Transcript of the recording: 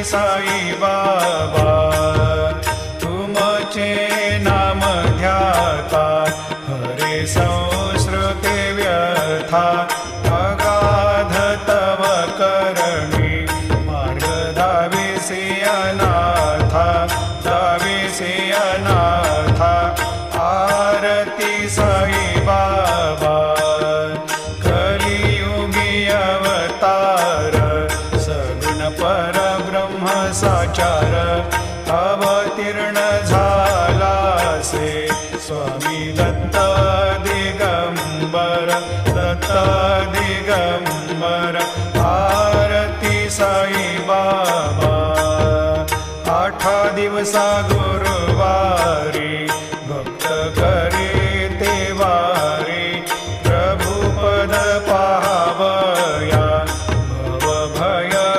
साई बाबा तुमचे नाम ध्याता हरे संस्कृते व्यथा अगाध तव करणी मार्ग दाविसी अनाथा दाविसी अनाथा आरती साई बाबा कलियुगी अवतार सगुण परब्रह्म साचार अवतीर्ण झालासे स्वामी दत्त दिगंबर दत्त दिगंबर आरती साई बाबा 8 दिवसा